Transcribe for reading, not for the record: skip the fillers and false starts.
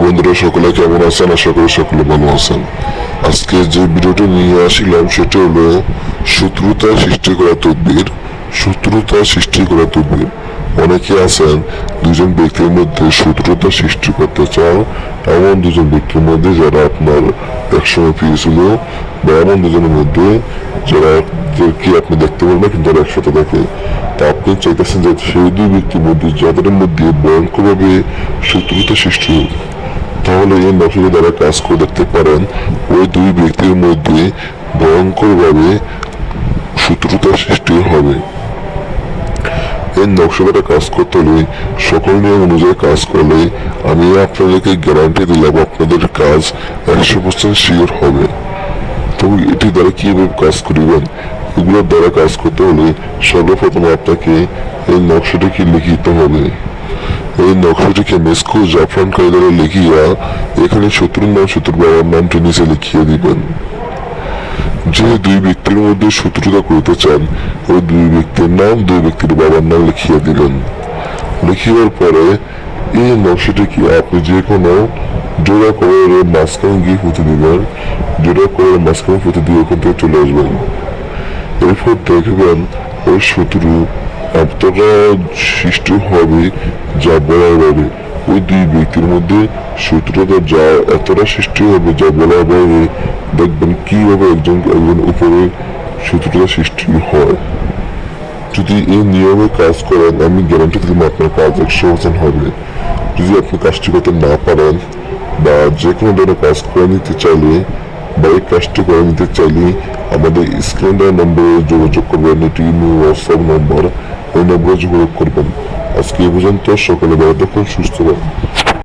বন্ধুরা সকলে কেমন আছেন? আশা করি সকলে ভালো আছেন। আজকে যে ভিডিওটি নিয়ে আসলাম সেটা হলো শত্রুতা সৃষ্টি করা তদবির। শত্রুতা সৃষ্টি করা তদবির। অনেকে আছেন দুজন ব্যক্তির মধ্যে শত্রুতা সৃষ্টি করতে চাও, এমন দুজন ব্যক্তির মধ্যে যারা আপনার একসময় প্রিয় ছিল, বা এমন দুজনের মধ্যে যারা কি আপনি দেখতে পারেন না কিন্তু একসাথে দেখে। তা আপনি চাইতেছেন যে সেই দুই ব্যক্তির মধ্যে যাদের মধ্যে ভয়ঙ্করভাবে শত্রুতা সৃষ্টি হোক, তাহলে এই নকশাটি দ্বারা কাজ করে দেখতে পারেন ওই দুই ব্যক্তির মধ্যে ভয়ঙ্করভাবে শত্রুতা সৃষ্টি হবে। এই নকশা দ্বারা কাজ করতে হলে সকল নিয়ম অনুযায়ী কাজ করলে আমি আপনাদেরকে গ্যারান্টি দিলাম আপনাদের কাজ 100% শিওর হবে। তো এটি দ্বারা কিভাবে কাজ করিবেন, এগুলোর দ্বারা কাজ করতে হলে সর্বপ্রথম আপনাকে এই নকশাটিকে লিখিতে হবে। এই নকশাটিকে মেসকো জাফরান কায়দারে লিখিয়া এখানে শত্রুর নাম, শত্রুর বাবার নামটি নিচে লিখিয়ে দিবেন। যে দুই ব্যক্তির মধ্যে শত্রুতা করতে চান ওই দুই ব্যক্তির নাম, দুই ব্যক্তির বাবার নাম লিখিয়ে দিবেন। লিখিয়ার পরে এই নকশাটিকে আপনি যে কোনো জোড়া কবরের মাঝখানে গিয়ে পুঁতে দিবেন। জোড়া কবরের মাঝখানে পুঁতে দিয়ে ওখান থেকে চলে আসবেন। এরপর দেখবেন ওই শত্রু এতটা সৃষ্টি হবে যা বলার বাইরে। ওই দুই ব্যক্তির মধ্যে শত্রুতা যা এতটা সৃষ্টি হবে যা বলার বাইরে। দেখবেন কিভাবে একজন উপরে শত্রুতা সৃষ্টি হয়। যদি এই নিয়মে কাজ করেন আমি গ্যারান্টি দিলাম আপনার কাজ 100% হবে। যদি আপনি কাজটি করতে না পারেন বা যে কোনো ধরনের কাজ করে নিতে চাইলে বা এই কাজটি করে নিতে চাইলে আমাদের স্ক্রিনের নম্বরে যোগাযোগ করবেন। এটি হোয়াটসঅ্যাপ নম্বর, ওই নম্বরে যোগাযোগ করবেন। আজকে এই পর্যন্ত, সকালে ভালো থাকুন, সুস্থ থাকুন।